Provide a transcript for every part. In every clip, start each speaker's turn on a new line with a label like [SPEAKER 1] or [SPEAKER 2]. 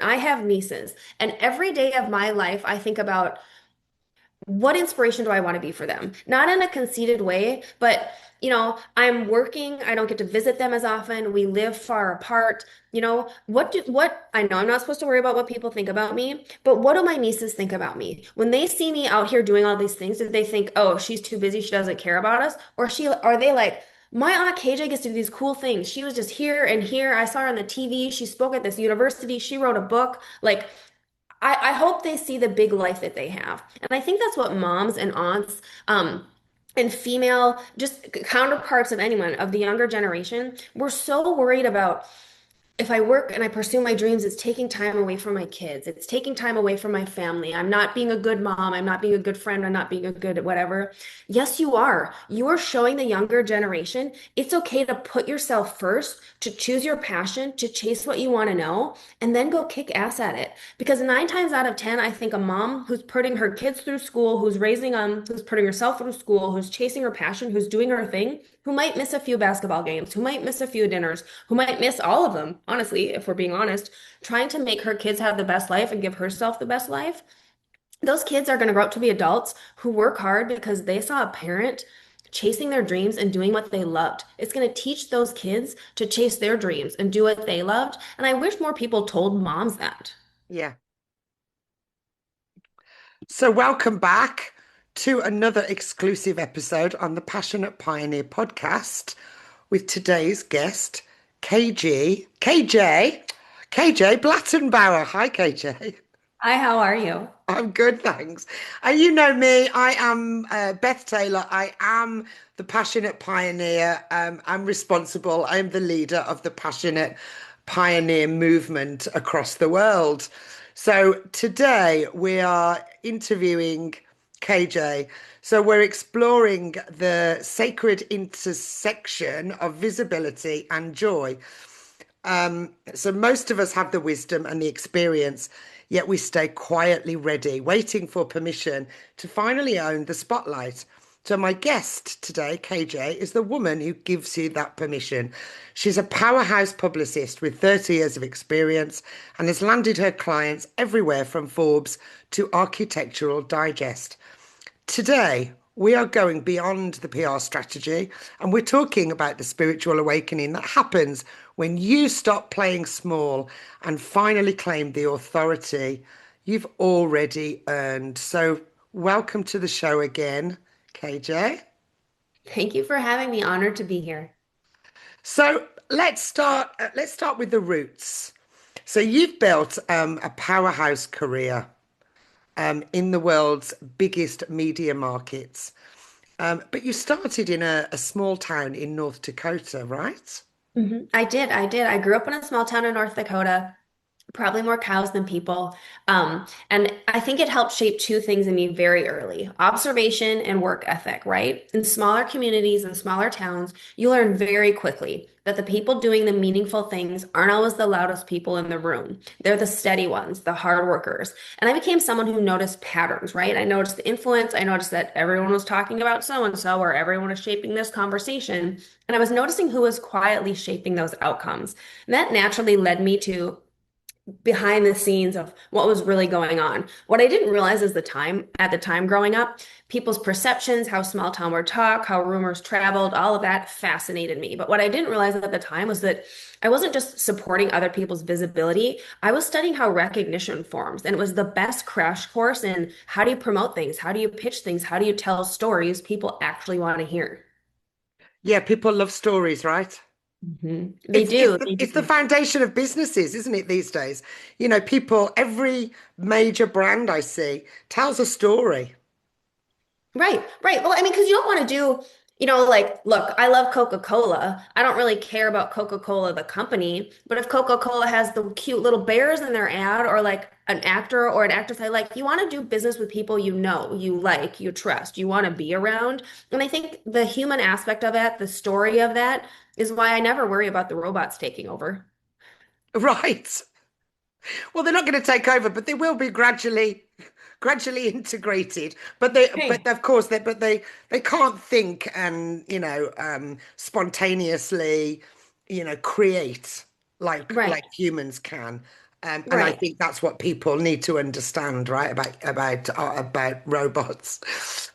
[SPEAKER 1] I have nieces, and every day of my life, I think about what inspiration do I want to be for them? Not in a conceited way, but I'm working, I don't get to visit them as often. We live far apart. What I know I'm not supposed to worry about what people think about me, but what do my nieces think about me? When they see me out here doing all these things, do they think, "Oh, she's too busy, she doesn't care about us?" Or she are they like, "My Aunt KJ gets to do these cool things. She was just here and here. I saw her on the TV. She spoke at this university. She wrote a book." Like I hope they see the big life that they have. And I think that's what moms and aunts, and female, just counterparts of anyone of the younger generation, we're so worried about if I work and I pursue my dreams, it's taking time away from my kids. It's taking time away from my family. I'm not being a good mom. I'm not being a good friend. I'm not being a good whatever. Yes, you are. You are showing the younger generation it's okay to put yourself first, to choose your passion, to chase what you want to know, and then go kick ass at it. Because 9 times out of 10, I think a mom who's putting her kids through school, who's putting herself through school, who's chasing her passion, who's doing her thing, who might miss a few basketball games, who might miss a few dinners, who might miss all of them, honestly, if we're being honest, trying to make her kids have the best life and give herself the best life. Those kids are going to grow up to be adults who work hard because they saw a parent chasing their dreams and doing what they loved. It's going to teach those kids to chase their dreams and do what they loved. And I wish more people told moms that.
[SPEAKER 2] Yeah. So welcome back to another exclusive episode on the Passionate Pioneer podcast with today's guest, 𝐾𝐥 Blattenbauer. Hi, KJ.
[SPEAKER 1] Hi, how are you?
[SPEAKER 2] I'm good, thanks. And you know me, I am Beth Taylor. I am the Passionate Pioneer. I'm responsible. I'm the leader of the Passionate Pioneer movement across the world. So today we are interviewing KJ. So we're exploring the sacred intersection of visibility and joy. So most of us have the wisdom and the experience, yet we stay quietly ready, waiting for permission to finally own the spotlight. So my guest today, KJ, is the woman who gives you that permission. She's a powerhouse publicist with 30 years of experience and has landed her clients everywhere from Forbes to Architectural Digest. Today, we are going beyond the PR strategy and we're talking about the spiritual awakening that happens when you stop playing small and finally claim the authority you've already earned. So welcome to the show again, KJ.
[SPEAKER 1] Thank you for having me. Honored to be here.
[SPEAKER 2] So let's start. Let's start with the roots. So you've built a powerhouse career in the world's biggest media markets, but you started in a small town in North Dakota, right?
[SPEAKER 1] I did. I did. I grew up in a small town in North Dakota, probably more cows than people. And I think it helped shape two things in me very early, observation and work ethic, right? In smaller communities and smaller towns, you learn very quickly that the people doing the meaningful things aren't always the loudest people in the room. They're the steady ones, the hard workers. And I became someone who noticed patterns, right? I noticed the influence. I noticed that everyone was talking about so and so, or everyone was shaping this conversation. And I was noticing who was quietly shaping those outcomes. And that naturally led me to behind the scenes of what was really going on. What I didn't realize is at the time growing up, people's perceptions, how small town word talk, how rumors traveled, all of that fascinated me. But what I didn't realize at the time was that I wasn't just supporting other people's visibility. I was studying how recognition forms. And it was the best crash course in how do you promote things? How do you pitch things? How do you tell stories people actually want to hear?
[SPEAKER 2] Yeah, people love stories, right?
[SPEAKER 1] They
[SPEAKER 2] It's it's
[SPEAKER 1] do.
[SPEAKER 2] the
[SPEAKER 1] They
[SPEAKER 2] it's the
[SPEAKER 1] do.
[SPEAKER 2] foundation of businesses, isn't it, these days? You know, people, every major brand I see tells a story.
[SPEAKER 1] Right, right. Well, I mean, because you don't want to do, like, look, I love Coca-Cola. I don't really care about Coca-Cola, the company, but if Coca-Cola has the cute little bears in their ad, or like an actor or an actress I like, you want to do business with people you know, you like, you trust, you want to be around. And I think the human aspect of it, the story of that, is why I never worry about the robots taking over.
[SPEAKER 2] Right. Well, they're not going to take over, but they will be gradually integrated. But
[SPEAKER 1] Hey.
[SPEAKER 2] of course, they can't think and, spontaneously, create like
[SPEAKER 1] Right.
[SPEAKER 2] humans can. And I
[SPEAKER 1] Right.
[SPEAKER 2] think that's what people need to understand, right? About robots.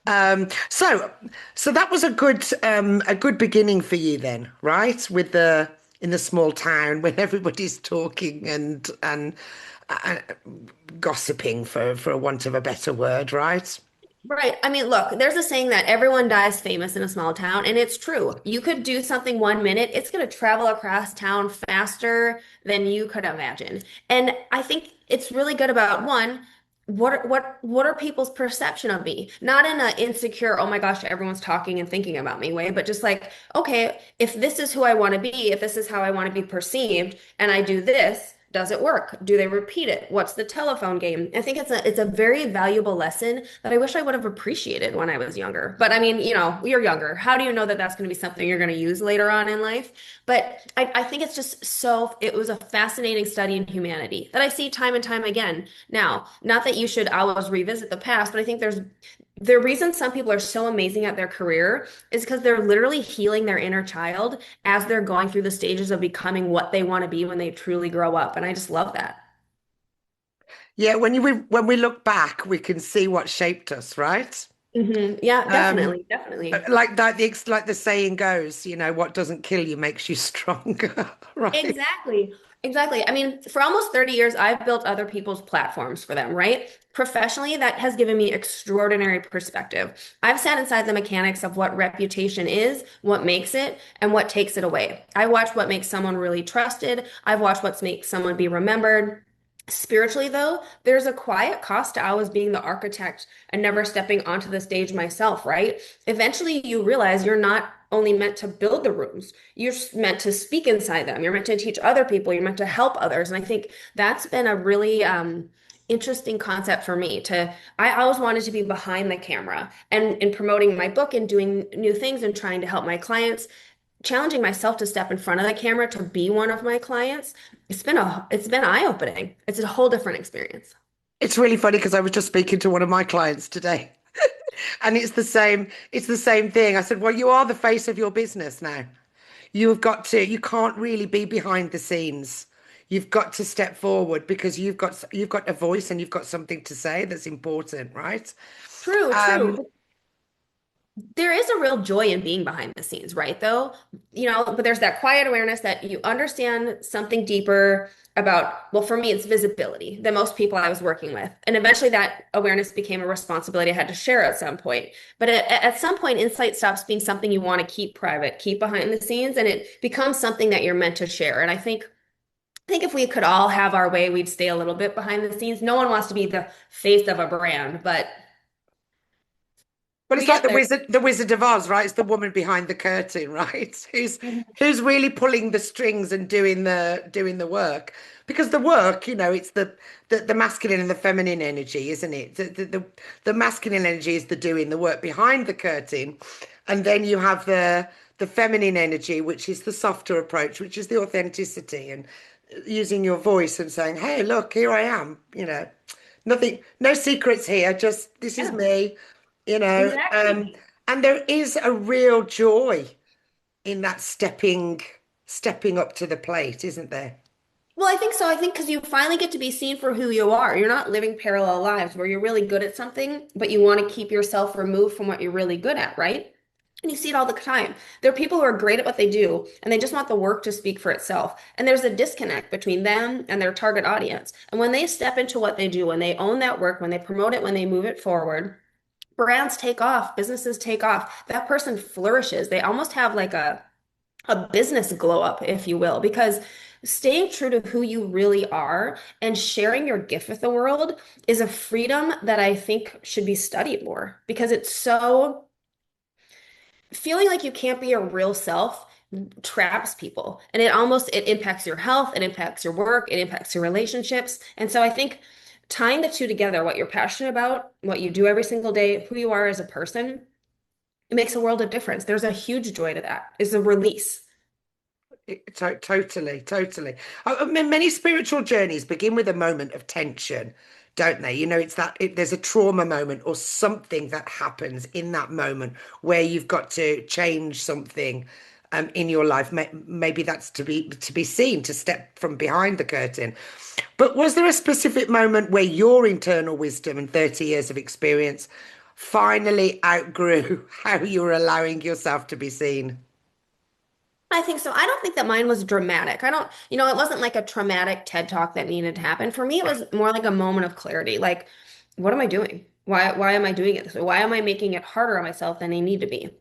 [SPEAKER 2] So that was a good beginning for you then, right? With the in the small town when everybody's talking and gossiping for a want of a better word, right?
[SPEAKER 1] Right. I mean, look, there's a saying that everyone dies famous in a small town, and it's true. You could do something 1 minute, it's going to travel across town faster than you could imagine. And I think it's really good about one, what are people's perception of me? Not in an insecure, oh my gosh, everyone's talking and thinking about me way, but just like, okay, if this is who I want to be, if this is how I want to be perceived, and I do this, does it work? Do they repeat it? What's the telephone game? I think it's a very valuable lesson that I wish I would have appreciated when I was younger. But I mean, you're younger. How do you know that that's going to be something you're going to use later on in life? But I think it's just it was a fascinating study in humanity that I see time and time again. Now, not that you should always revisit the past, but I think the reason some people are so amazing at their career is because they're literally healing their inner child as they're going through the stages of becoming what they want to be when they truly grow up. And I just love that.
[SPEAKER 2] Yeah, when we look back, we can see what shaped us, right?
[SPEAKER 1] Yeah,
[SPEAKER 2] Um,
[SPEAKER 1] definitely, definitely.
[SPEAKER 2] like the saying goes, what doesn't kill you makes you stronger, right?
[SPEAKER 1] Exactly. Exactly. I mean, for almost 30 years, I've built other people's platforms for them, right? Professionally, that has given me extraordinary perspective. I've sat inside the mechanics of what reputation is, what makes it, and what takes it away. I watch what makes someone really trusted. I've watched what makes someone be remembered. Spiritually, though, there's a quiet cost to always being the architect and never stepping onto the stage myself, right? Eventually, you realize you're not only meant to build the rooms, you're meant to speak inside them. You're meant to teach other people. You're meant to help others. And I think that's been a really interesting concept for me I always wanted to be behind the camera and in promoting my book and doing new things and trying to help my clients, challenging myself to step in front of the camera to be one of my clients. It's been eye-opening. It's a whole different experience.
[SPEAKER 2] It's really funny because I was just speaking to one of my clients today, and it's the same thing. I said, "Well, you are the face of your business now. You can't really be behind the scenes. You've got to step forward because you've got a voice and you've got something to say that's important, right?"
[SPEAKER 1] True,
[SPEAKER 2] Um,
[SPEAKER 1] true. There is a real joy in being behind the scenes, right? Though, but there's that quiet awareness that you understand something deeper about, well, for me, it's visibility than most people I was working with. And eventually that awareness became a responsibility I had to share at some point. But at some point, insight stops being something you want to keep private, keep behind the scenes, and it becomes something that you're meant to share. And I think if we could all have our way, we'd stay a little bit behind the scenes. No one wants to be the face of a brand, but
[SPEAKER 2] But
[SPEAKER 1] we
[SPEAKER 2] it's like
[SPEAKER 1] get there.
[SPEAKER 2] the Wizard of Oz, right? It's the woman behind the curtain, right? Who's
[SPEAKER 1] Mhm.
[SPEAKER 2] who's really pulling the strings and doing the work. Because the work, it's the masculine and the feminine energy, isn't it? The masculine energy is the doing the work behind the curtain, and then you have the feminine energy, which is the softer approach, which is the authenticity and using your voice and saying, "Hey, look, here I am." Nothing, no secrets here. Just this is
[SPEAKER 1] Yeah,
[SPEAKER 2] me you know
[SPEAKER 1] exactly.
[SPEAKER 2] um and there is a real joy in that stepping up to the plate, isn't there?
[SPEAKER 1] Well, I think so. I think because you finally get to be seen for who you are. You're not living parallel lives where you're really good at something, but you want to keep yourself removed from what you're really good at, right? And you see it all the time. There are people who are great at what they do, and they just want the work to speak for itself. And there's a disconnect between them and their target audience. And when they step into what they do, when they own that work, when they promote it, when they move it forward, brands take off, businesses take off. That person flourishes. They almost have like a business glow up, if you will, because staying true to who you really are and sharing your gift with the world is a freedom that I think should be studied more because it's so feeling like you can't be your real self traps people and it impacts your health, it impacts your work, it impacts your relationships. And so I think tying the two together, what you're passionate about, what you do every single day, who you are as a person, it makes a world of difference. There's a huge joy to that. It's a release.
[SPEAKER 2] Totally. I mean, many spiritual journeys begin with a moment of tension, don't they? There's a trauma moment or something that happens in that moment where you've got to change something, in your life. Maybe that's to be seen, to step from behind the curtain. But was there a specific moment where your internal wisdom and 30 years of experience finally outgrew how you were allowing yourself to be seen?
[SPEAKER 1] I think so. I don't think that mine was dramatic. I don't, it wasn't like a traumatic TED talk that needed to happen. For me, it was more like a moment of clarity. Like, what am I doing? Why am I doing it this way? Why am I making it harder on myself than I need to be?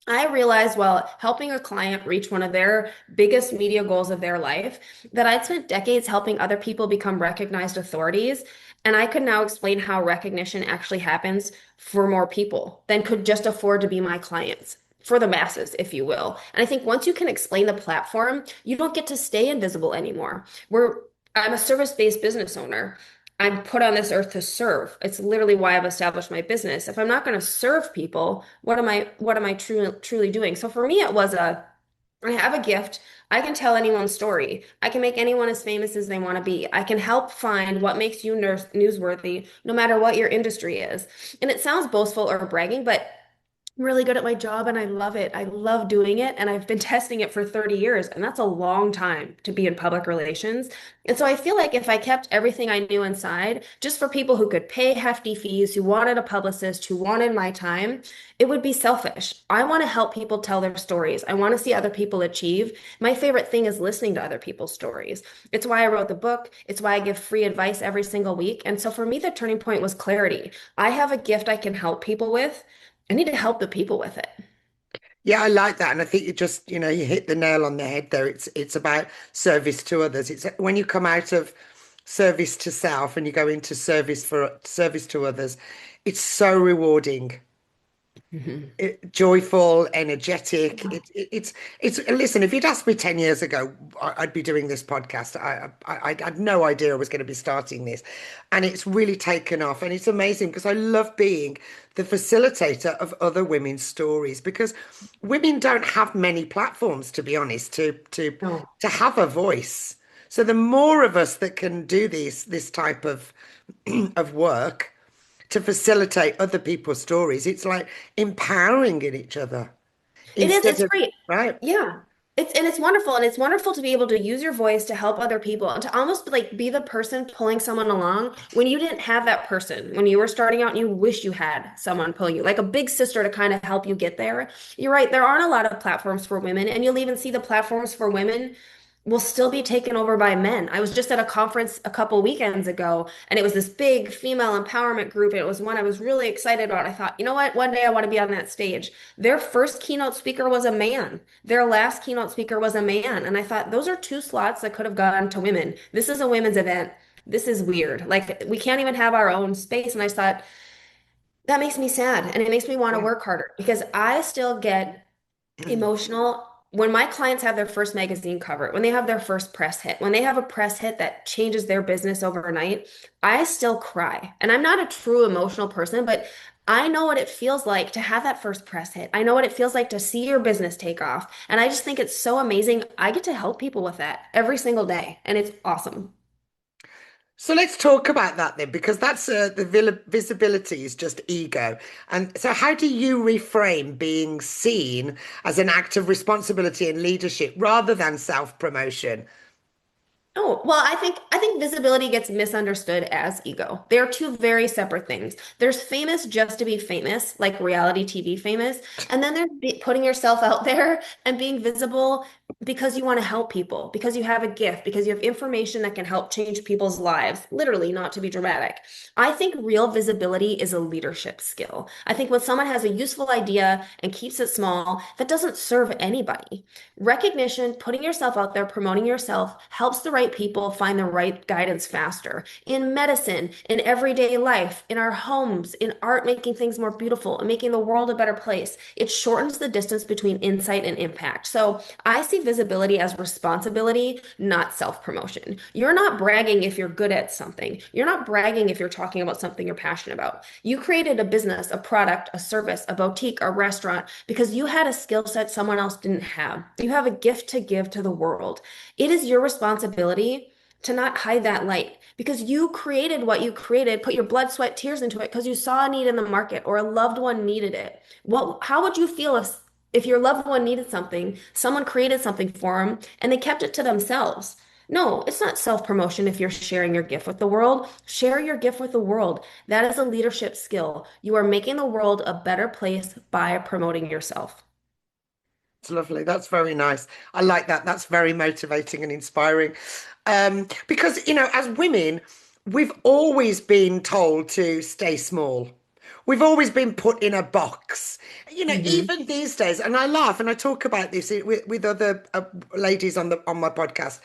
[SPEAKER 1] I realized while helping a client reach one of their biggest media goals of their life that I'd spent decades helping other people become recognized authorities. And I could now explain how recognition actually happens for more people than could just afford to be my clients, for the masses, if you will. And I think once you can explain the platform, you don't get to stay invisible anymore. I'm a service-based business owner. I'm put on this earth to serve. It's literally why I've established my business. If I'm not going to serve people, what am I truly doing? So for me, I have a gift. I can tell anyone's story. I can make anyone as famous as they want to be. I can help find what makes you newsworthy, no matter what your industry is. And it sounds boastful or bragging, but I'm really good at my job and I love it. I love doing it. And I've been testing it for 30 years. And that's a long time to be in public relations. And so I feel like if I kept everything I knew inside, just for people who could pay hefty fees, who wanted a publicist, who wanted my time, it would be selfish. I want to help people tell their stories. I want to see other people achieve. My favorite thing is listening to other people's stories. It's why I wrote the book. It's why I give free advice every single week. And so for me, the turning point was clarity. I have a gift I can help people with. I need to help the people with it.
[SPEAKER 2] Yeah, I like that. And I think you hit the nail on the head there. It's about service to others. It's when you come out of service to self and you go into service to others, it's so rewarding.
[SPEAKER 1] Mhm.
[SPEAKER 2] Joyful, energetic. It's listen, if you'd asked me 10 years ago, I'd be doing this podcast. I had no idea I was going to be starting this. And it's really taken off. And it's amazing because I love being the facilitator of other women's stories because women don't have many platforms, to be honest,
[SPEAKER 1] No.
[SPEAKER 2] to have a voice. So the more of us that can do this type of of work to facilitate other people's stories. It's like empowering in each other
[SPEAKER 1] It is,
[SPEAKER 2] instead
[SPEAKER 1] it's
[SPEAKER 2] of,
[SPEAKER 1] great.
[SPEAKER 2] right?
[SPEAKER 1] Yeah. It's wonderful. And it's wonderful to be able to use your voice to help other people and to almost like be the person pulling someone along when you didn't have that person, when you were starting out and you wish you had someone pulling you, like a big sister to kind of help you get there. You're right, there aren't a lot of platforms for women, and you'll even see the platforms for women will still be taken over by men. I was just at a conference a couple weekends ago, and it was this big female empowerment group. And it was one I was really excited about. I thought, you know what? One day I want to be on that stage. Their first keynote speaker was a man. Their last keynote speaker was a man. And I thought, those are two slots that could have gone to women. This is a women's event. This is weird. Like, we can't even have our own space. And I thought, that makes me sad. And it makes me want to
[SPEAKER 2] Yeah.
[SPEAKER 1] work harder because I still get emotional when my clients have their first magazine cover, when they have their first press hit, when they have a press hit that changes their business overnight, I still cry. And I'm not a true emotional person, but I know what it feels like to have that first press hit. I know what it feels like to see your business take off. And I just think it's so amazing. I get to help people with that every single day, and it's awesome.
[SPEAKER 2] So let's talk about that then, because that's the visibility is just ego. And so, how do you reframe being seen as an act of responsibility and leadership rather than self-promotion?
[SPEAKER 1] Oh, well, I think visibility gets misunderstood as ego. They are two very separate things. There's famous just to be famous, like reality TV famous, and then there's putting yourself out there and being visible because you want to help people, because you have a gift, because you have information that can help change people's lives, literally, not to be dramatic. I think real visibility is a leadership skill. I think when someone has a useful idea and keeps it small, that doesn't serve anybody. Recognition, putting yourself out there, promoting yourself helps the right people find the right guidance faster. In medicine, in everyday life, in our homes, in art, making things more beautiful and making the world a better place. It shortens the distance between insight and impact. So I see visibility as responsibility, not self-promotion. You're not bragging if you're good at something. You're not bragging if you're talking about something you're passionate about. You created a business, a product, a service, a boutique, a restaurant because you had a skill set someone else didn't have. You have a gift to give to the world. It is your responsibility to not hide that light because you created what you created, put your blood, sweat, tears into it because you saw a need in the market or a loved one needed it. How would you feel if your loved one needed something, someone created something for them and they kept it to themselves. No, it's not self-promotion if you're sharing your gift with the world. Share your gift with the world. That is a leadership skill. You are making the world a better place by promoting yourself.
[SPEAKER 2] It's lovely. That's very nice. I like that. That's very motivating and inspiring. Because, as women, we've always been told to stay small. We've always been put in a box.
[SPEAKER 1] Hmm.
[SPEAKER 2] Even these days, and I laugh and I talk about this with other ladies on my podcast,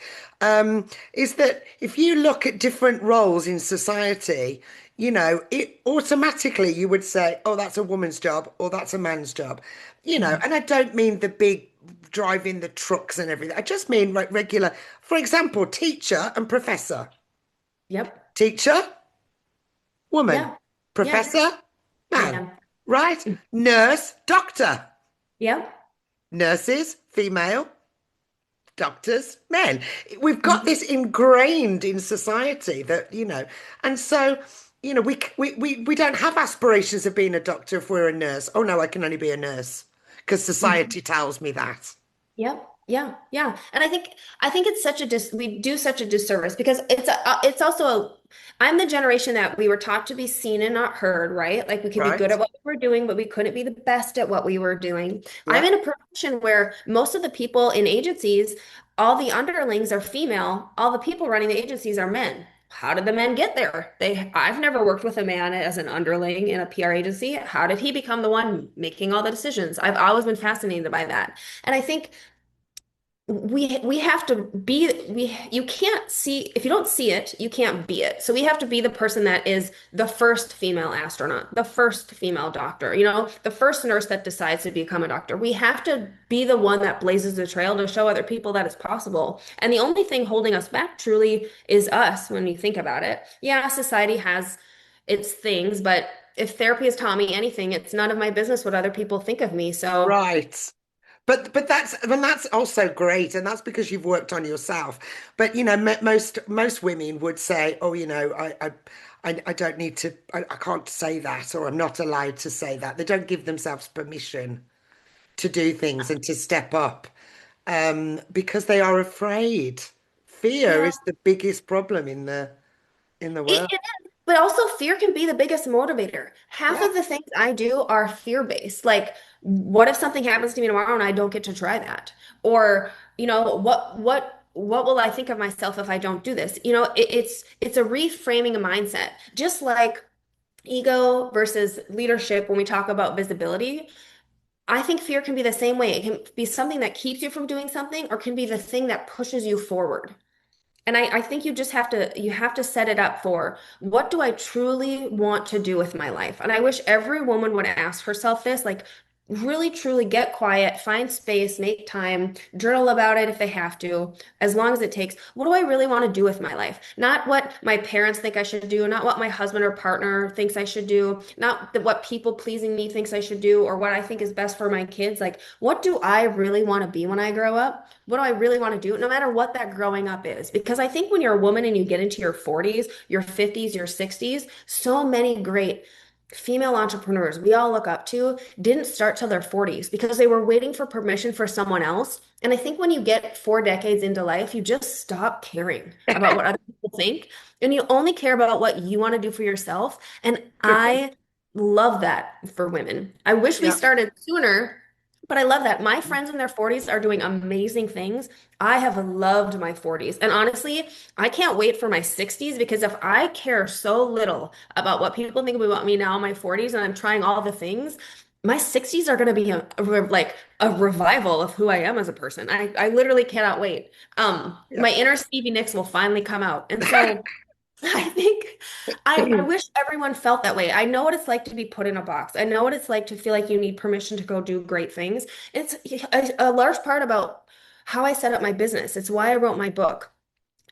[SPEAKER 2] is that if you look at different roles in society, it automatically you would say, oh, that's a woman's job or that's a man's job. And I don't mean the big driving the trucks and everything. I just mean like regular, for example, teacher and professor.
[SPEAKER 1] Yep.
[SPEAKER 2] Teacher, woman.
[SPEAKER 1] Yeah. Yeah.
[SPEAKER 2] Professor, man.
[SPEAKER 1] Man.
[SPEAKER 2] Right? Nurse, doctor.
[SPEAKER 1] Yep.
[SPEAKER 2] Nurses, female. Doctors, men. We've got
[SPEAKER 1] Mhm.
[SPEAKER 2] this ingrained in society that, and so, we don't have aspirations of being a doctor if we're a nurse. Oh no, I can only be a nurse because society tells me that.
[SPEAKER 1] Yep. Yeah. Yeah. And I think it's such a we do such a disservice because it's also I'm the generation that we were taught to be seen and not heard, right? Like we could be good
[SPEAKER 2] Right?
[SPEAKER 1] at what we were doing, but we couldn't be the best at what we were doing. I'm
[SPEAKER 2] Yeah.
[SPEAKER 1] in a profession where most of the people in agencies, all the underlings are female, all the people running the agencies are men. How did the men get there? I've never worked with a man as an underling in a PR agency. How did he become the one making all the decisions? I've always been fascinated by that. And I think we have to be we you can't see if you don't see it, you can't be it. So we have to be the person that is the first female astronaut, the first female doctor, the first nurse that decides to become a doctor. We have to be the one that blazes the trail to show other people that it's possible. And the only thing holding us back truly is us when you think about it. Yeah, society has its things, but if therapy has taught me anything, it's none of my business what other people think of me. So
[SPEAKER 2] Right. But that's also great, and that's because you've worked on yourself. But most women would say, "Oh, I don't need to. I can't say that, or I'm not allowed to say that." They don't give themselves permission to do things and to step up, because they are afraid. Fear
[SPEAKER 1] yeah.
[SPEAKER 2] is the biggest problem in the world.
[SPEAKER 1] It is, but also fear can be the biggest motivator. Half
[SPEAKER 2] Yeah.
[SPEAKER 1] of the things I do are fear-based. Like, what if something happens to me tomorrow and I don't get to try that? Or, what will I think of myself if I don't do this? It's a reframing a mindset. Just like ego versus leadership when we talk about visibility, I think fear can be the same way. It can be something that keeps you from doing something or can be the thing that pushes you forward. And I think you have to set it up for what do I truly want to do with my life? And I wish every woman would ask herself this, like really truly get quiet, find space, make time, journal about it if they have to, as long as it takes. What do I really want to do with my life? Not what my parents think I should do, not what my husband or partner thinks I should do, not what people pleasing me thinks I should do, or what I think is best for my kids. Like, what do I really want to be when I grow up? What do I really want to do, no matter what that growing up is? Because I think when you're a woman and you get into your 40s, your 50s, your 60s, so many great female entrepreneurs we all look up to didn't start till their 40s because they were waiting for permission for someone else. And I think when you get 4 decades into life, you just stop caring about what other people think and you only care about what you want to do for yourself. And I love that for women. I wish we
[SPEAKER 2] Yeah.
[SPEAKER 1] started sooner. But I love that. My friends in their 40s are doing amazing things. I have loved my 40s. And honestly, I can't wait for my 60s because if I care so little about what people think about me now in my 40s and I'm trying all the things, my 60s are going to be like a revival of who I am as a person. I literally cannot wait.
[SPEAKER 2] Yeah.
[SPEAKER 1] My inner Stevie Nicks will finally come out. And so I think I wish everyone felt that way. I know what it's like to be put in a box. I know what it's like to feel like you need permission to go do great things. It's a large part about how I set up my business. It's why I wrote my book.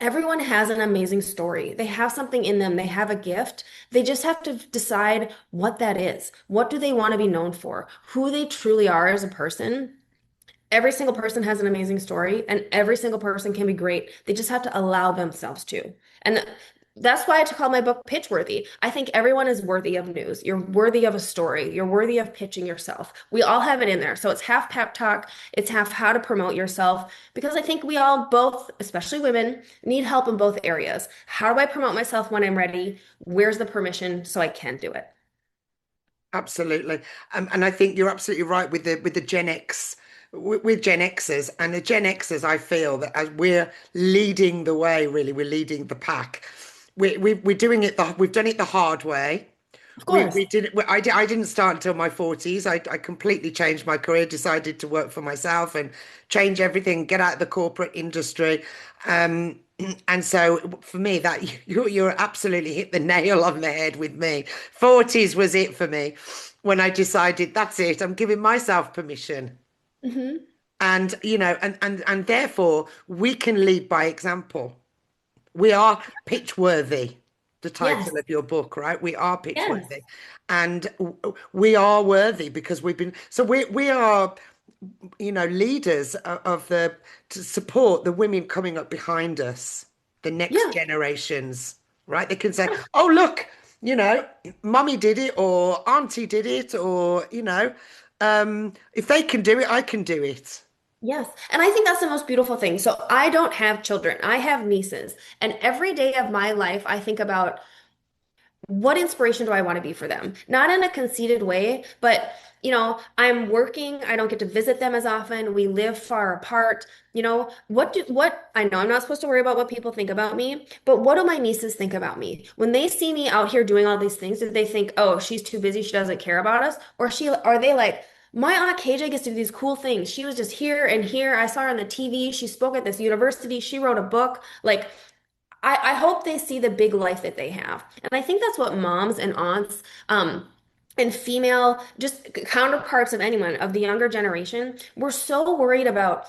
[SPEAKER 1] Everyone has an amazing story. They have something in them. They have a gift. They just have to decide what that is. What do they want to be known for? Who they truly are as a person. Every single person has an amazing story, and every single person can be great. They just have to allow themselves to. And That's why I call my book pitch worthy. I think everyone is worthy of news. You're worthy of a story. You're worthy of pitching yourself. We all have it in there. So it's half pep talk, it's half how to promote yourself because I think we all both, especially women, need help in both areas. How do I promote myself when I'm ready? Where's the permission so I can do it?
[SPEAKER 2] Absolutely. And I think you're absolutely right with the Gen X with Gen Xers and the Gen Xers. I feel that as we're leading the way, really, we're leading the pack. We're doing it we've done it the hard way.
[SPEAKER 1] Of
[SPEAKER 2] We
[SPEAKER 1] course.
[SPEAKER 2] didn't. I didn't start until my 40s. I completely changed my career, decided to work for myself and change everything, get out of the corporate industry. Um, and so for me, that you're absolutely hit the nail on the head with me. 40s was it for me when I decided that's it. I'm giving myself permission.
[SPEAKER 1] Hmm.
[SPEAKER 2] And and therefore we can lead by example. We are pitch worthy, the
[SPEAKER 1] Yes.
[SPEAKER 2] title of your book, right? We are pitch
[SPEAKER 1] Yes.
[SPEAKER 2] worthy. And we are worthy because we've been, so we are, leaders of the, to support the women coming up behind us, the next
[SPEAKER 1] Yeah.
[SPEAKER 2] generations, right? They can say, oh, look, mummy did it or auntie did it, or, if they can do it, I can do it.
[SPEAKER 1] Yes. And I think that's the most beautiful thing. So I don't have children. I have nieces. And every day of my life, I think about what inspiration do I want to be for them? Not in a conceited way, but I'm working, I don't get to visit them as often. We live far apart. What I know I'm not supposed to worry about what people think about me, but what do my nieces think about me? When they see me out here doing all these things, do they think, "Oh, she's too busy, she doesn't care about us?" Or she are they like, "My Aunt KJ gets to do these cool things. She was just here and here. I saw her on the TV. She spoke at this university. She wrote a book." Like I hope they see the big life that they have. And I think that's what moms and aunts, and female, just counterparts of anyone of the younger generation, we're so worried about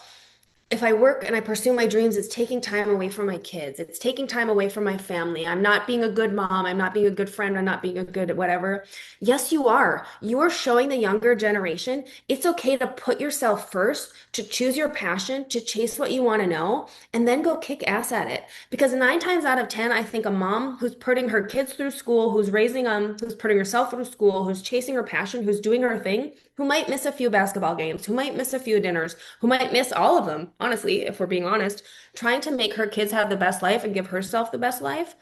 [SPEAKER 1] if I work and I pursue my dreams, it's taking time away from my kids. It's taking time away from my family. I'm not being a good mom. I'm not being a good friend. I'm not being a good whatever. Yes, you are. You are showing the younger generation it's okay to put yourself first, to choose your passion, to chase what you want to know, and then go kick ass at it. Because nine times out of 10, I think a mom who's putting her kids through school, who's putting herself through school, who's chasing her passion, who's doing her thing, who might miss a few basketball games, who might miss a few dinners, who might miss all of them, honestly, if we're being honest, trying to make her kids have the best life and give herself the best life.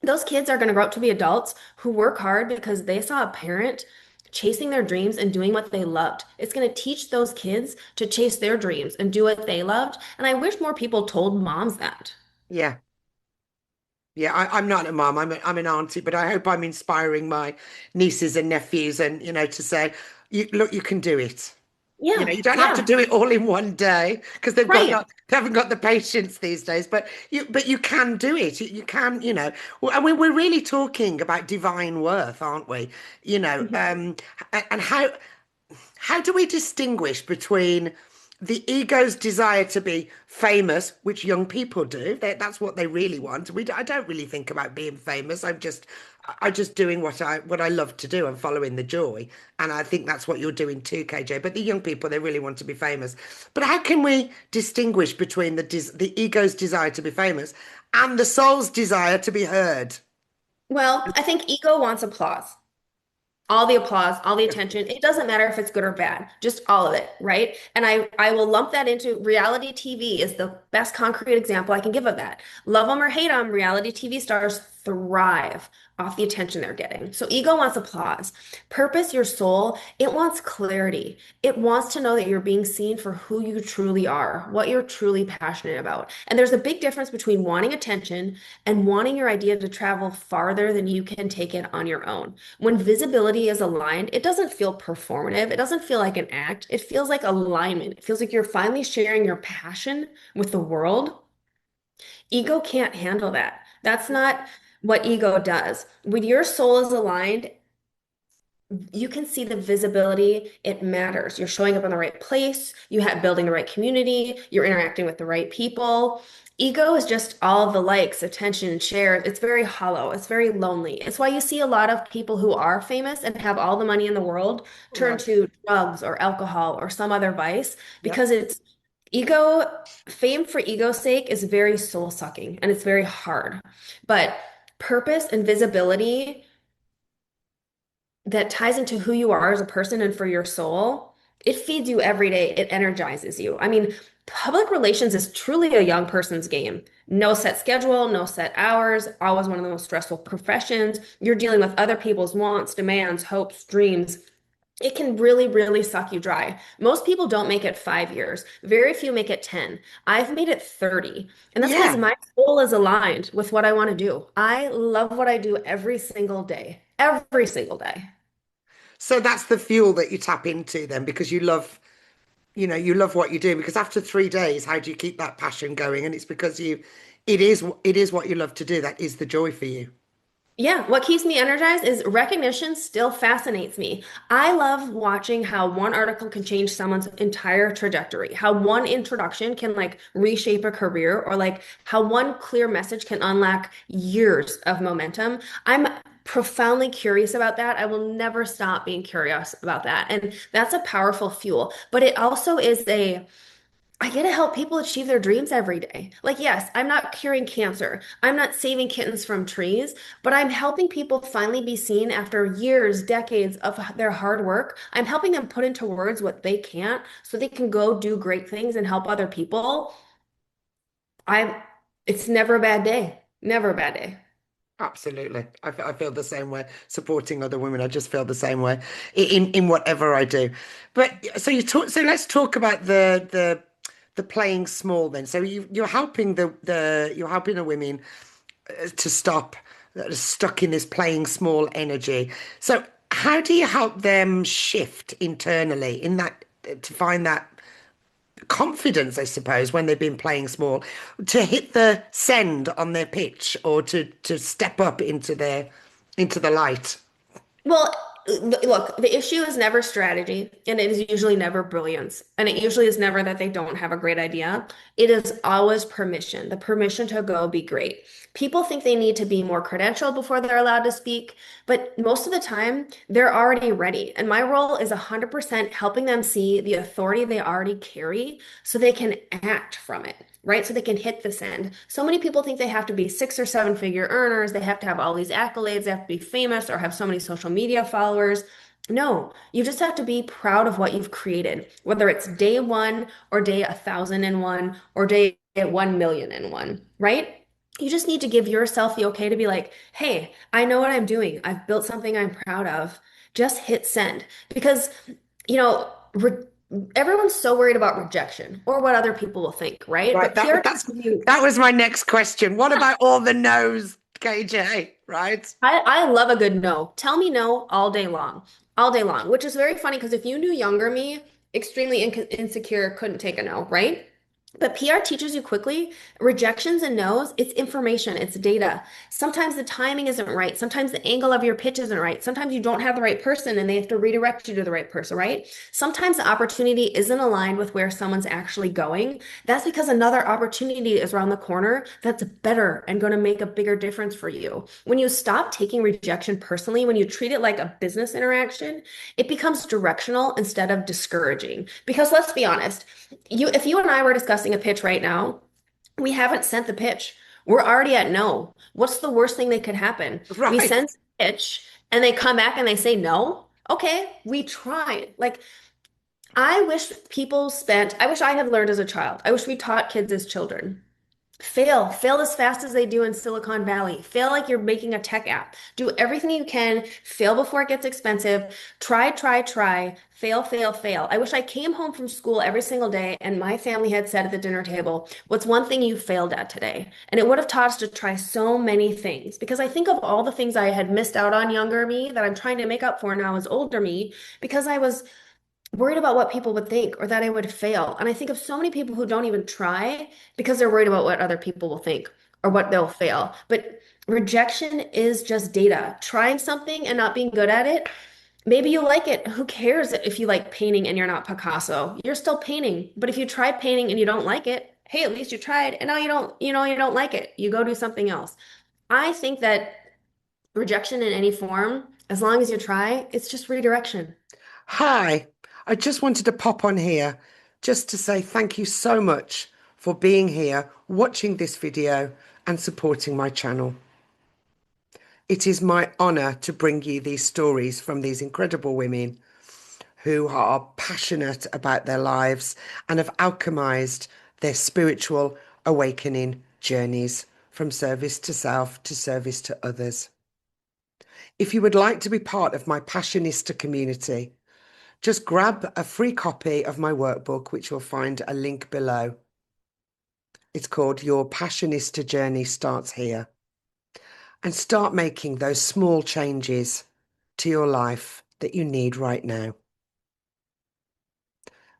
[SPEAKER 1] Those kids are going to grow up to be adults who work hard because they saw a parent chasing their dreams and doing what they loved. It's going to teach those kids to chase their dreams and do what they loved. And I wish more people told moms that.
[SPEAKER 2] Yeah. Yeah, I'm not a mom. I'm an auntie, but I hope I'm inspiring my nieces and nephews, and to say, look, you can do it.
[SPEAKER 1] Yeah,
[SPEAKER 2] You don't have to
[SPEAKER 1] yeah,
[SPEAKER 2] do it all in one day because
[SPEAKER 1] right.
[SPEAKER 2] they haven't got the patience these days. But you can do it. You can, Well, I mean, we're really talking about divine worth, aren't we? And how do we distinguish between the ego's desire to be famous, which young people do? That's what they really want. I don't really think about being famous. I'm just doing what I love to do. I'm following the joy, and I think that's what you're doing too, KJ. But the young people, they really want to be famous. But how can we distinguish between the ego's desire to be famous and the soul's desire to be heard?
[SPEAKER 1] Well, I think ego wants applause. All the applause, all the attention. It doesn't matter if it's good or bad, just all of it, right? And I will lump that into reality TV is the best concrete example I can give of that. Love them or hate them, reality TV stars thrive off the attention they're getting. So ego wants applause. Purpose, your soul, it wants clarity. It wants to know that you're being seen for who you truly are, what you're truly passionate about. And there's a big difference between wanting attention and wanting your idea to travel farther than you can take it on your own. When visibility is aligned, it doesn't feel performative. It doesn't feel like an act. It feels like alignment. It feels like you're finally sharing your passion with the world. Ego can't handle that. That's not what ego does. When your soul is aligned, you can see the visibility. It matters. You're showing up in the right place. You have building the right community. You're interacting with the right people. Ego is just all of the likes, attention, shares. It's very hollow. It's very lonely. It's why you see a lot of people who are famous and have all the money in the world turn
[SPEAKER 2] Right.
[SPEAKER 1] to drugs or alcohol or some other vice
[SPEAKER 2] Yep.
[SPEAKER 1] because it's ego, fame for ego's sake is very soul sucking and it's very hard. But purpose and visibility that ties into who you are as a person and for your soul, it feeds you every day. It energizes you. I mean, public relations is truly a young person's game. No set schedule, no set hours, always one of the most stressful professions. You're dealing with other people's wants, demands, hopes, dreams. It can really, really suck you dry. Most people don't make it 5 years. Very few make it 10. I've made it 30. And that's because
[SPEAKER 2] Yeah.
[SPEAKER 1] my soul is aligned with what I want to do. I love what I do every single day. Every single day.
[SPEAKER 2] So that's the fuel that you tap into then because you love, you love what you do. Because after 3 days, how do you keep that passion going? And it's because it is what you love to do. That is the joy for you.
[SPEAKER 1] Yeah, what keeps me energized is recognition still fascinates me. I love watching how one article can change someone's entire trajectory, how one introduction can like reshape a career, or like how one clear message can unlock years of momentum. I'm profoundly curious about that. I will never stop being curious about that. And that's a powerful fuel, but it also is I get to help people achieve their dreams every day. Like, yes, I'm not curing cancer. I'm not saving kittens from trees, but I'm helping people finally be seen after years, decades of their hard work. I'm helping them put into words what they can't so they can go do great things and help other people. I, it's never a bad day. Never a bad day.
[SPEAKER 2] Absolutely. I feel the same way. Supporting other women, I just feel the same way in whatever I do. But so let's talk about the playing small then. So you're helping you're helping the women to stop that are stuck in this playing small energy. So how do you help them shift internally in that to find that confidence, I suppose, when they've been playing small, to hit the send on their pitch or to step up into the light.
[SPEAKER 1] Well, look, the issue is never strategy, and it is usually never brilliance, and it usually is never that they don't have a great idea. It is always permission, the permission to go be great. People think they need to be more credentialed before they're allowed to speak, but most of the time, they're already ready. And my role is 100% helping them see the authority they already carry so they can act from it. Right? So they can hit the send. So many people think they have to be 6 or 7 figure earners. They have to have all these accolades. They have to be famous or have so many social media followers. No, you just have to be proud of what you've created, whether it's day one or day 1,001 or day 1,000,001, right? You just need to give yourself the okay to be like, hey, I know what I'm doing. I've built something I'm proud of. Just hit send. Because, you know, everyone's so worried about rejection or what other people will think, right?
[SPEAKER 2] Right.
[SPEAKER 1] But PR
[SPEAKER 2] That's
[SPEAKER 1] teaches you,
[SPEAKER 2] that was my next question. What about all the no's, KJ? Right?
[SPEAKER 1] I love a good no. Tell me no all day long, which is very funny because if you knew younger me, extremely insecure, couldn't take a no, right? But PR teaches you quickly rejections and no's, it's information, it's data. Sometimes the timing isn't right. Sometimes the angle of your pitch isn't right. Sometimes you don't have the right person and they have to redirect you to the right person, right? Sometimes the opportunity isn't aligned with where someone's actually going. That's because another opportunity is around the corner that's better and going to make a bigger difference for you. When you stop taking rejection personally, when you treat it like a business interaction, it becomes directional instead of discouraging. Because let's be honest, if you and I were discussing a pitch right now, we haven't sent the pitch. We're already at no. What's the worst thing that could happen? We
[SPEAKER 2] Right.
[SPEAKER 1] send the pitch and they come back and they say no. Okay, we tried. Like I wish I had learned as a child. I wish we taught kids as children. Fail as fast as they do in Silicon Valley. Fail like you're making a tech app. Do everything you can. Fail before it gets expensive. Try. Fail. I wish I came home from school every single day and my family had said at the dinner table, what's one thing you failed at today? And it would have taught us to try so many things because I think of all the things I had missed out on younger me that I'm trying to make up for now as older me because I was worried about what people would think or that I would fail. And I think of so many people who don't even try because they're worried about what other people will think or what they'll fail. But rejection is just data. Trying something and not being good at it, maybe you like it. Who cares if you like painting and you're not Picasso? You're still painting. But if you try painting and you don't like it, hey, at least you tried. And now you don't like it. You go do something else. I think that rejection in any form, as long as you try, it's just redirection.
[SPEAKER 2] Hi. I just wanted to pop on here just to say thank you so much for being here, watching this video, and supporting my channel. It is my honor to bring you these stories from these incredible women who are passionate about their lives and have alchemized their spiritual awakening journeys from service to self to service to others. If you would like to be part of my Passionista community, just grab a free copy of my workbook, which you'll find a link below. It's called Your Passionista Journey Starts Here. And start making those small changes to your life that you need right now.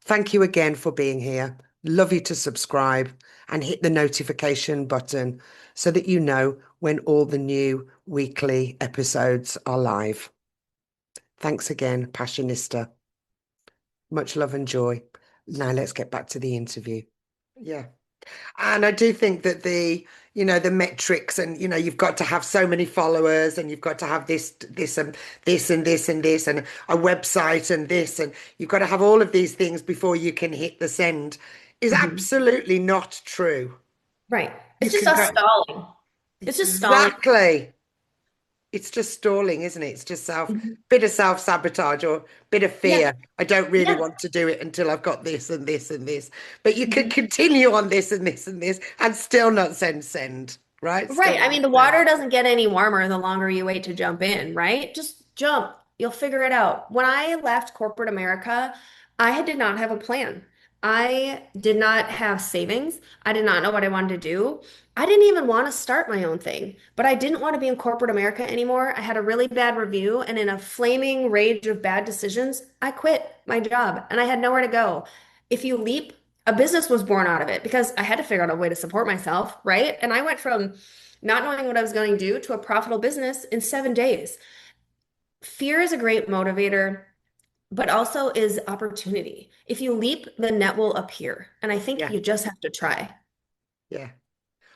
[SPEAKER 2] Thank you again for being here. Love you to subscribe and hit the notification button so that you know when all the new weekly episodes are live. Thanks again, Passionista. Much love and joy. Now let's get back to the interview. Yeah. And I do think that the metrics and, you've got to have so many followers and you've got to have this and this and this and this and a website and this, and you've got to have all of these things before you can hit the send is
[SPEAKER 1] Mhm.
[SPEAKER 2] absolutely not true.
[SPEAKER 1] Right.
[SPEAKER 2] You
[SPEAKER 1] It's just
[SPEAKER 2] can
[SPEAKER 1] us
[SPEAKER 2] go,
[SPEAKER 1] stalling. It's just stalling.
[SPEAKER 2] exactly. It's just stalling, isn't it? It's just
[SPEAKER 1] Mhm.
[SPEAKER 2] bit of self-sabotage or bit of
[SPEAKER 1] Yeah.
[SPEAKER 2] fear. I don't really
[SPEAKER 1] Yeah.
[SPEAKER 2] want to do it until I've got this and this and this. But you could
[SPEAKER 1] Mhm.
[SPEAKER 2] continue on this and this and this and still not send, right? Still
[SPEAKER 1] Right. I
[SPEAKER 2] not
[SPEAKER 1] mean, the
[SPEAKER 2] send.
[SPEAKER 1] water doesn't get any warmer the longer you wait to jump in, right? Just jump. You'll figure it out. When I left corporate America, I did not have a plan. I did not have savings. I did not know what I wanted to do. I didn't even want to start my own thing, but I didn't want to be in corporate America anymore. I had a really bad review, and in a flaming rage of bad decisions, I quit my job and I had nowhere to go. If you leap, a business was born out of it because I had to figure out a way to support myself, right? And I went from not knowing what I was going to do to a profitable business in 7 days. Fear is a great motivator, but also is opportunity. If you leap, the net will appear. And I think
[SPEAKER 2] Yeah,
[SPEAKER 1] you just have to try.
[SPEAKER 2] yeah.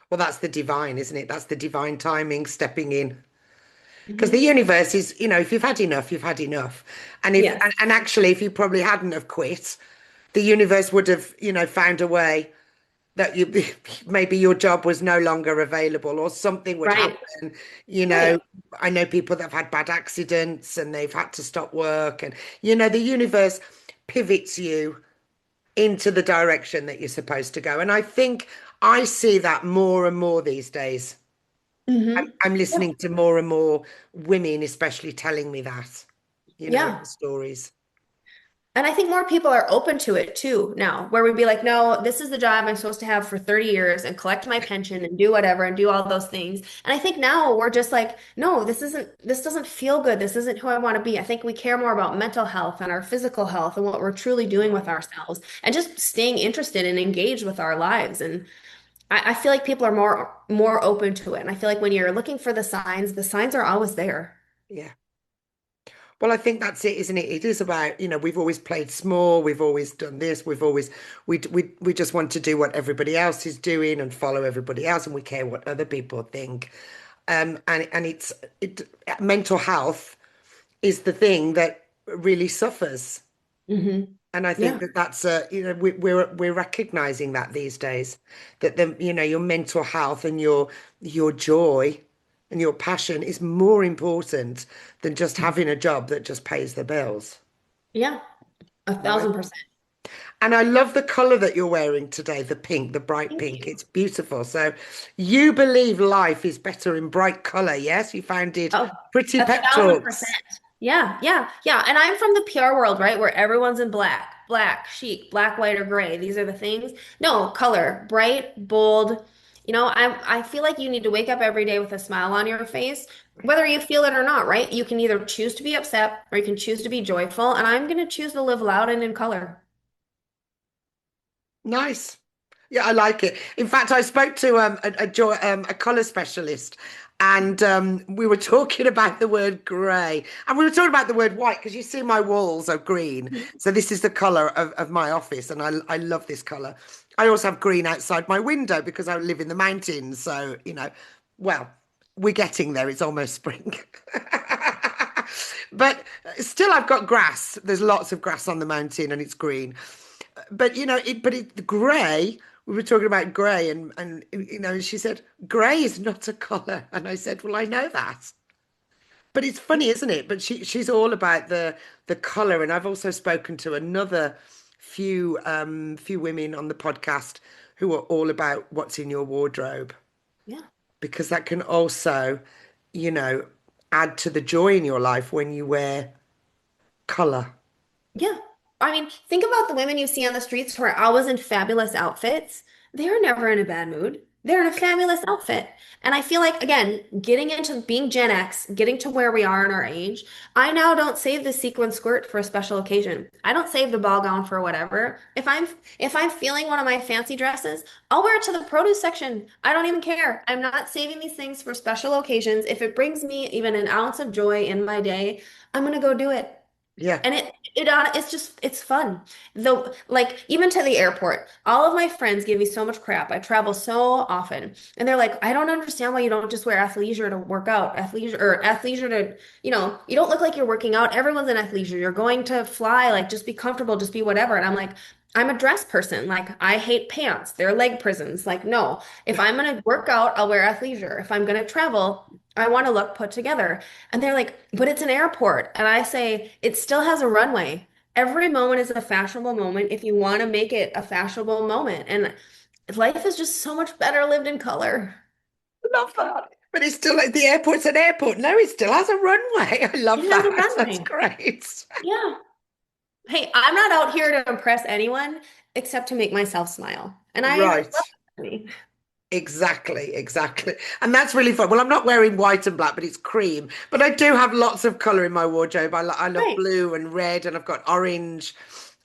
[SPEAKER 2] Well, that's the divine, isn't it? That's the divine timing stepping in. Because the
[SPEAKER 1] Hmm.
[SPEAKER 2] universe is, if you've had enough, you've had enough. And if
[SPEAKER 1] Yes.
[SPEAKER 2] and actually if you probably hadn't have quit, the universe would have, found a way that you maybe your job was no longer available or something would
[SPEAKER 1] Right.
[SPEAKER 2] happen. You know,
[SPEAKER 1] Right.
[SPEAKER 2] I know people that have had bad accidents and they've had to stop work, and the universe pivots you into the direction that you're supposed to go. And I think I see that more and more these days.
[SPEAKER 1] Hmm.
[SPEAKER 2] I'm
[SPEAKER 1] Yep.
[SPEAKER 2] listening to more and more women, especially telling me that, in
[SPEAKER 1] Yeah.
[SPEAKER 2] the stories.
[SPEAKER 1] And I think more people are open to it too now, where we'd be like, no, this is the job I'm supposed to have for 30 years and collect my pension and do whatever and do all those things. And I think now we're just like, no, this doesn't feel good. This isn't who I want to be. I think we care more about mental health and our physical health and what we're truly doing with ourselves and just staying interested and engaged with our lives. And I feel like people are more open to it. And I feel like when you're looking for the signs are always there.
[SPEAKER 2] Yeah. Well, I think that's it, isn't it? It is about, we've always played small, we've always done this, we just want to do what everybody else is doing and follow everybody else, and we care what other people think. And mental health is the thing that really suffers.
[SPEAKER 1] Hmm.
[SPEAKER 2] And I think
[SPEAKER 1] Yeah.
[SPEAKER 2] that that's we're recognizing that these days, that your mental health and your joy and your passion is more important than just having a job that just pays the bills,
[SPEAKER 1] Yeah. A
[SPEAKER 2] right?
[SPEAKER 1] thousand percent.
[SPEAKER 2] And I love the color that you're wearing today, the pink, the bright
[SPEAKER 1] Thank
[SPEAKER 2] pink.
[SPEAKER 1] you.
[SPEAKER 2] It's beautiful. So you believe life is better in bright color, yes? You found it
[SPEAKER 1] Oh,
[SPEAKER 2] pretty
[SPEAKER 1] a
[SPEAKER 2] pep
[SPEAKER 1] thousand percent.
[SPEAKER 2] talks.
[SPEAKER 1] Yeah, yeah, yeah. And I'm from the PR world, right? Where everyone's in black, chic, black, white, or gray. These are the things. No, color, bright, bold. I feel like you need to wake up every day with a smile on your face, whether you feel it or not, right? You can either choose to be upset or you can choose to be joyful. And I'm going to choose to live loud and in color.
[SPEAKER 2] Nice. Yeah, I like it. In fact, I spoke to a color specialist, and we were talking about the word grey, and we were talking about the word white because you see my walls are green.
[SPEAKER 1] Mhm.
[SPEAKER 2] So this is the color of my office, and I love this color. I also have green outside my window because I live in the mountains. So, well, we're getting there. It's almost spring. But still, I've got grass. There's lots of grass on the mountain, and it's green. But the grey. We were talking about grey, and she said grey is not a color, and I said, well, I know that. But it's funny, isn't it? But she's all about the color, and I've also spoken to another few women on the podcast who are all about what's in your wardrobe
[SPEAKER 1] Yeah.
[SPEAKER 2] because that can also, you know, add to the joy in your life when you wear color.
[SPEAKER 1] Yeah. I mean, think about the women you see on the streets who are always in fabulous outfits. They're never in a bad mood. They're in a fabulous outfit. And I feel like, again, getting into being Gen X, getting to where we are in our age, I now don't save the sequin skirt for a special occasion. I don't save the ball gown for whatever. If I'm feeling one of my fancy dresses, I'll wear it to the produce section. I don't even care. I'm not saving these things for special occasions. If it brings me even an ounce of joy in my day, I'm gonna go do it.
[SPEAKER 2] Yeah.
[SPEAKER 1] And it's just it's fun. Though like even to the airport, all of my friends give me so much crap. I travel so often. And they're like, I don't understand why you don't just wear athleisure to work out. Athleisure to, you don't look like you're working out. Everyone's in athleisure. You're going to fly, like just be comfortable, just be whatever. And I'm like, I'm a dress person. Like I hate pants. They're leg prisons. Like no, if I'm gonna work out, I'll wear athleisure. If I'm gonna travel, I want to look put together. And they're like, but it's an airport. And I say, it still has a runway. Every moment is a fashionable moment if you want to make it a fashionable moment. And life is just so much better lived in color.
[SPEAKER 2] I love that. But it's still like the airport's an airport. No, it still has a runway. I love
[SPEAKER 1] It has a
[SPEAKER 2] that. That's
[SPEAKER 1] runway.
[SPEAKER 2] great.
[SPEAKER 1] Yeah. Hey, I'm not out here to impress anyone except to make myself smile. And I love
[SPEAKER 2] Right.
[SPEAKER 1] me.
[SPEAKER 2] Exactly, exactly. And that's really fun. Well, I'm not wearing white and black, but it's cream. But I do have lots of color in my wardrobe. I love
[SPEAKER 1] Right.
[SPEAKER 2] blue and red, and I've got orange.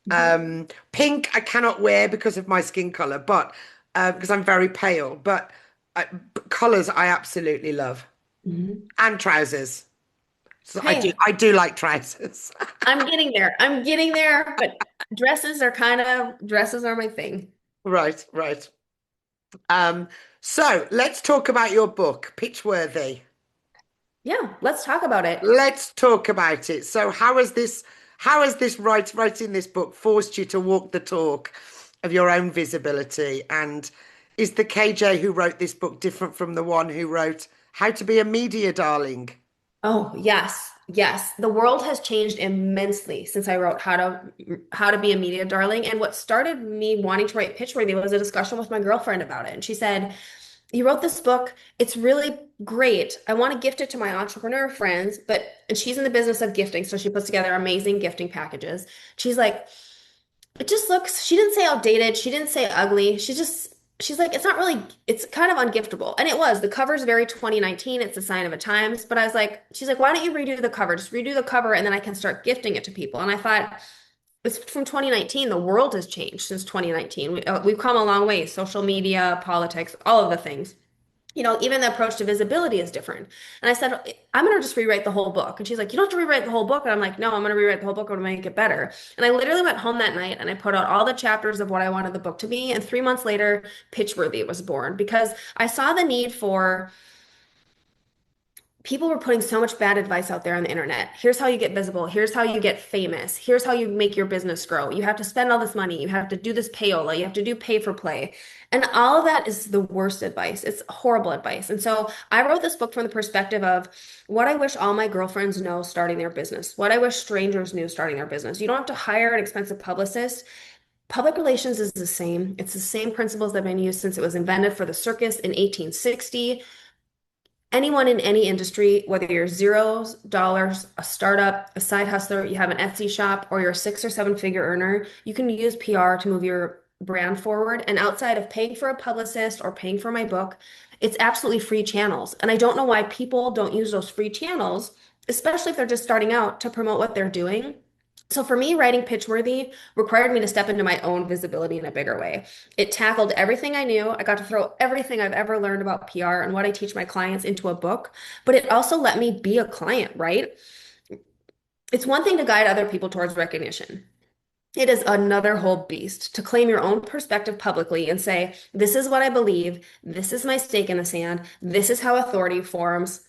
[SPEAKER 1] Mhm.
[SPEAKER 2] Pink I cannot wear because of my skin color, but because I'm very pale. But colors I absolutely love.
[SPEAKER 1] Mhm.
[SPEAKER 2] And trousers. So
[SPEAKER 1] Hey,
[SPEAKER 2] I do like trousers.
[SPEAKER 1] I'm getting there. I'm getting there, but dresses are my thing.
[SPEAKER 2] Right, right. Um, so let's talk about your book, Pitchworthy.
[SPEAKER 1] Yeah, let's talk about it.
[SPEAKER 2] Let's talk about it. So how has this writing this book forced you to walk the talk of your own visibility? And is the KJ who wrote this book different from the one who wrote How to Be a Media Darling?
[SPEAKER 1] Oh, yes. Yes. The world has changed immensely since I wrote How to Be a Media Darling. And what started me wanting to write Pitchworthy was a discussion with my girlfriend about it. And she said, you wrote this book. It's really great. I want to gift it to my entrepreneur friends, and she's in the business of gifting, so she puts together amazing gifting packages. She's like, it just looks, she didn't say outdated, she didn't say ugly. She's like, it's not really, it's kind of ungiftable. And it was. The cover's very 2019. It's a sign of the times. But I was like, she's like, why don't you redo the cover? Just redo the cover and then I can start gifting it to people. And I thought, it's from 2019. The world has changed since 2019. We've come a long way. Social media, politics, all of the things. Even the approach to visibility is different. And I said, I'm going to just rewrite the whole book. And she's like, you don't have to rewrite the whole book. And I'm like, no, I'm going to rewrite the whole book. I'm going to make it better. And I literally went home that night and I put out all the chapters of what I wanted the book to be. And 3 months later, Pitchworthy was born because I saw the need for people were putting so much bad advice out there on the internet. Here's how you get visible. Here's how you get famous. Here's how you make your business grow. You have to spend all this money. You have to do this payola. You have to do pay for play. And all of that is the worst advice. It's horrible advice. And so I wrote this book from the perspective of what I wish all my girlfriends know starting their business, what I wish strangers knew starting their business. You don't have to hire an expensive publicist. Public relations is the same. It's the same principles that have been used since it was invented for the circus in 1860. Anyone in any industry, whether you're $0, a startup, a side hustler, you have an Etsy shop, or you're a 6 or 7 figure earner, you can use PR to move your brand forward. And outside of paying for a publicist or paying for my book, it's absolutely free channels. And I don't know why people don't use those free channels, especially if they're just starting out to promote what they're doing. So for me, writing Pitchworthy required me to step into my own visibility in a bigger way. It tackled everything I knew. I got to throw everything I've ever learned about PR and what I teach my clients into a book, but it also let me be a client, right? It's one thing to guide other people towards recognition. It is another whole beast to claim your own perspective publicly and say, this is what I believe, this is my stake in the sand, this is how authority forms.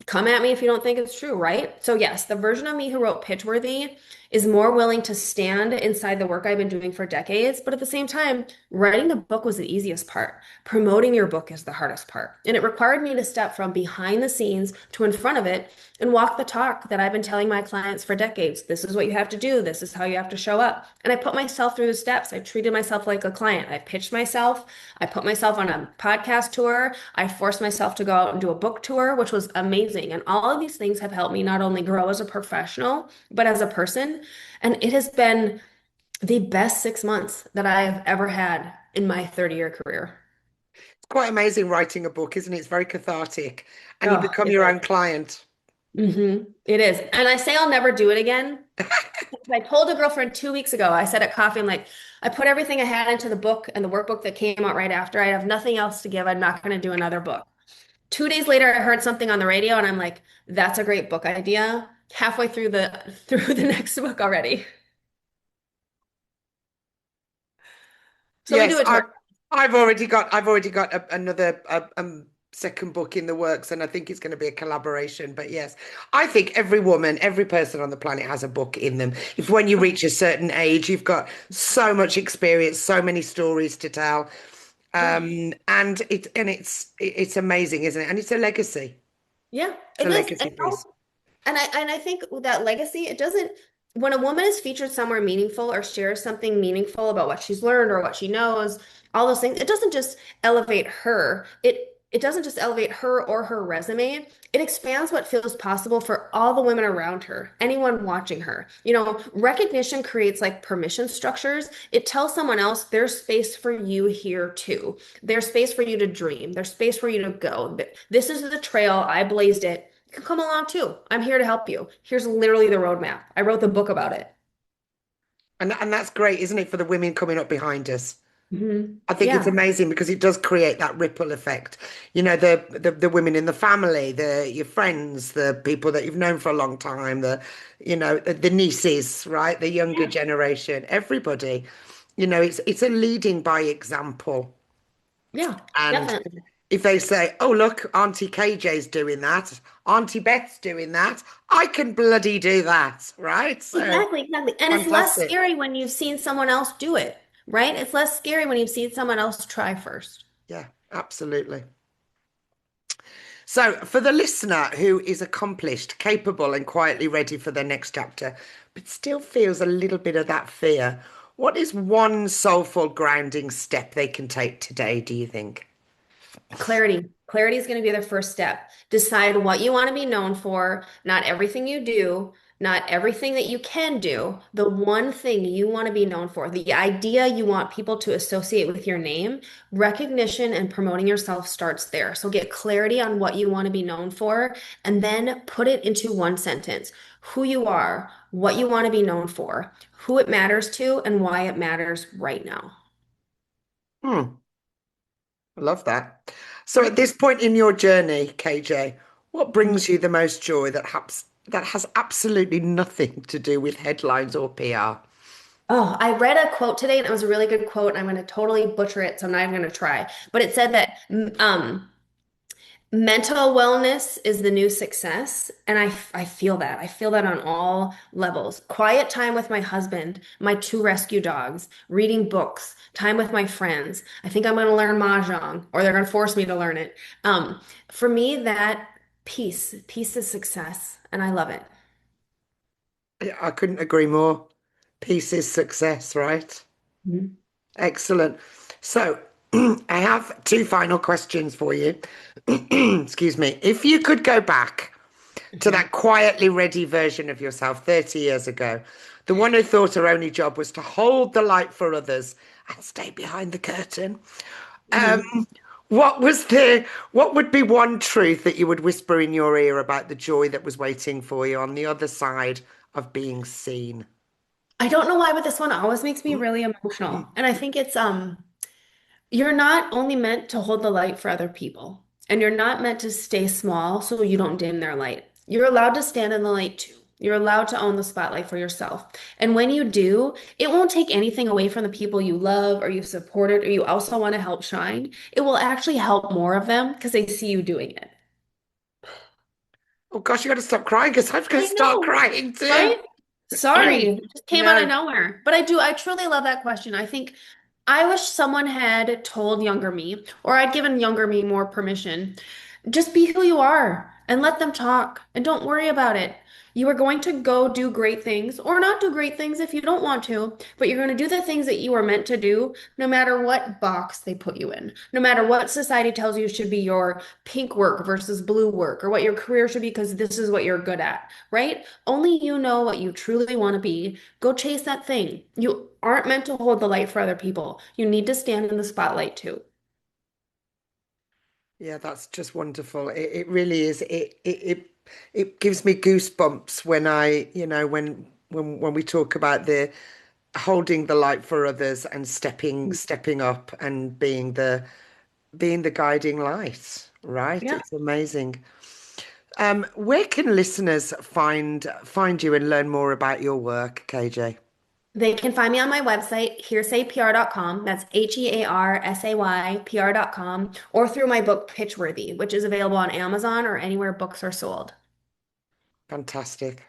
[SPEAKER 1] Come at me if you don't think it's true, right? So yes, the version of me who wrote Pitchworthy is more willing to stand inside the work I've been doing for decades, but at the same time, writing the book was the easiest part. Promoting your book is the hardest part. And it required me to step from behind the scenes to in front of it and walk the talk that I've been telling my clients for decades. This is what you have to do. This is how you have to show up. And I put myself through the steps. I treated myself like a client. I pitched myself. I put myself on a podcast tour. I forced myself to go out and do a book tour, which was amazing. And all of these things have helped me not only grow as a professional, but as a person. And it has been the best 6 months that I have ever had in my 30-year career.
[SPEAKER 2] It's quite amazing writing a book, isn't it? It's very cathartic, and you
[SPEAKER 1] Oh,
[SPEAKER 2] become
[SPEAKER 1] it
[SPEAKER 2] your
[SPEAKER 1] is.
[SPEAKER 2] own client.
[SPEAKER 1] It is. And I say I'll never do it again. I told a girlfriend 2 weeks ago, I said at coffee, I'm like, I put everything I had into the book and the workbook that came out right after. I have nothing else to give. I'm not going to do another book. 2 days later, I heard something on the radio and I'm like, that's a great book idea. Halfway through the through the next book already. So we do
[SPEAKER 2] Yes,
[SPEAKER 1] it to our
[SPEAKER 2] I've already got another second book in the works, and I think it's going to be a collaboration. But yes, I think every woman, every person on the planet has a book in them. If when you reach a certain age, you've got so much experience, so many stories to tell,
[SPEAKER 1] yeah.
[SPEAKER 2] and it's amazing, isn't it? And it's a legacy.
[SPEAKER 1] Yeah,
[SPEAKER 2] It's
[SPEAKER 1] it
[SPEAKER 2] a
[SPEAKER 1] is.
[SPEAKER 2] legacy piece.
[SPEAKER 1] And I think with that legacy, it doesn't when a woman is featured somewhere meaningful or shares something meaningful about what she's learned or what she knows, all those things, it doesn't just elevate her. It doesn't just elevate her or her resume. It expands what feels possible for all the women around her, anyone watching her. Recognition creates like permission structures. It tells someone else there's space for you here too. There's space for you to dream. There's space for you to go. This is the trail. I blazed it. You can come along too. I'm here to help you. Here's literally the roadmap. I wrote the book about it.
[SPEAKER 2] And that's great, isn't it, for the women coming up behind us? I think it's
[SPEAKER 1] Yeah.
[SPEAKER 2] amazing because it does create that ripple effect. The women in the family, your friends, the people that you've known for a long time, the nieces, right? The younger
[SPEAKER 1] Yeah.
[SPEAKER 2] generation, everybody. It's a leading by example.
[SPEAKER 1] Yeah,
[SPEAKER 2] And
[SPEAKER 1] definitely.
[SPEAKER 2] if they say, "Oh, look, Auntie KJ's doing that, Auntie Beth's doing that, I can bloody do that," right? So
[SPEAKER 1] Exactly, exactly. And it's less
[SPEAKER 2] fantastic.
[SPEAKER 1] scary when you've seen someone else do it, right? It's less scary when you've seen someone else try first.
[SPEAKER 2] Yeah, absolutely. So, for the listener who is accomplished, capable, and quietly ready for their next chapter, but still feels a little bit of that fear, what is one soulful grounding step they can take today, do you think?
[SPEAKER 1] Clarity. Clarity is going to be the first step. Decide what you want to be known for, not everything you do, not everything that you can do, the one thing you want to be known for, the idea you want people to associate with your name. Recognition and promoting yourself starts there. So get clarity on what you want to be known for, and then put it into one sentence. Who you are, what you want to be known for, who it matters to, and why it matters right now.
[SPEAKER 2] Hmm, I love that. So, at this point in your journey, KJ, what brings you the most joy that has absolutely nothing to do with headlines or PR?
[SPEAKER 1] Oh, I read a quote today and it was a really good quote. And I'm going to totally butcher it, so I'm not even going to try. But it said that mental wellness is the new success. And I feel that. I feel that on all levels. Quiet time with my husband, my two rescue dogs, reading books, time with my friends. I think I'm going to learn Mahjong or they're going to force me to learn it. For me, that peace is success. And I love it.
[SPEAKER 2] Yeah, I couldn't agree more. Peace is success, right?
[SPEAKER 1] Mhm.
[SPEAKER 2] Excellent. So, I have two final questions for you. Excuse me. If you could go back to
[SPEAKER 1] Mhm.
[SPEAKER 2] that quietly ready version of yourself 30 years ago, the one who thought her only job was to hold the light for others and stay behind the curtain, um,
[SPEAKER 1] Mhm.
[SPEAKER 2] what would be one truth that you would whisper in your ear about the joy that was waiting for you on the other side of being seen?
[SPEAKER 1] I don't know why, but this one always makes me really emotional. And I think it's you're not only meant to hold the light for other people, and you're not meant to stay small so you don't dim their light. You're allowed to stand in the light too. You're allowed to own the spotlight for yourself. And when you do, it won't take anything away from the people you love or you supported or you also want to help shine. It will actually help more of them because they see you doing it.
[SPEAKER 2] Oh gosh, you got to stop crying because I'm going to
[SPEAKER 1] I
[SPEAKER 2] start
[SPEAKER 1] know,
[SPEAKER 2] crying too.
[SPEAKER 1] right? Sorry, it just came out of
[SPEAKER 2] No.
[SPEAKER 1] nowhere. But I truly love that question. I think I wish someone had told younger me, or I'd given younger me more permission. Just be who you are and let them talk and don't worry about it. You are going to go do great things or not do great things if you don't want to, but you're going to do the things that you are meant to do no matter what box they put you in, no matter what society tells you should be your pink work versus blue work or what your career should be because this is what you're good at, right? Only you know what you truly want to be. Go chase that thing. You aren't meant to hold the light for other people. You need to stand in the spotlight too.
[SPEAKER 2] Yeah, that's just wonderful. It really is. It gives me goosebumps when when we talk about the holding the light for others and stepping up and being the guiding light, right?
[SPEAKER 1] Yeah.
[SPEAKER 2] It's amazing. Where can listeners find you and learn more about your work, KJ?
[SPEAKER 1] They can find me on my website, hearsayypr.com. That's HEARSAYPR.com, or through my book, Pitchworthy, which is available on Amazon or anywhere books are sold.
[SPEAKER 2] Fantastic.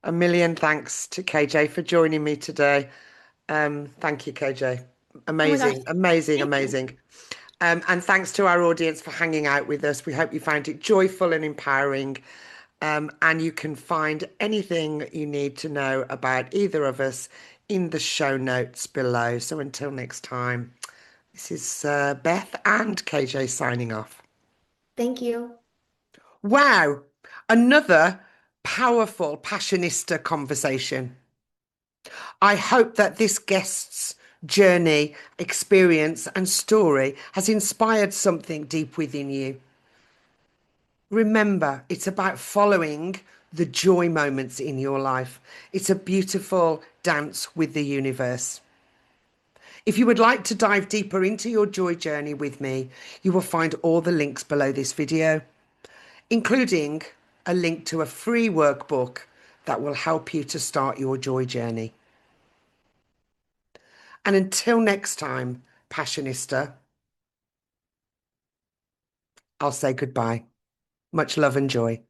[SPEAKER 2] A million thanks to KJ for joining me today. Thank you, KJ.
[SPEAKER 1] Oh my gosh.
[SPEAKER 2] Amazing, amazing,
[SPEAKER 1] Thank you.
[SPEAKER 2] amazing. And thanks to our audience for hanging out with us. We hope you found it joyful and empowering. And you can find anything you need to know about either of us in the show notes below. So until next time, this is Beth and KJ signing off.
[SPEAKER 1] Thank you.
[SPEAKER 2] Wow, another powerful Passionista conversation. I hope that this guest's journey, experience, and story has inspired something deep within you. Remember, it's about following the joy moments in your life. It's a beautiful dance with the universe. If you would like to dive deeper into your joy journey with me, you will find all the links below this video, including a link to a free workbook that will help you to start your joy journey. And until next time, Passionista, I'll say goodbye. Much love and joy.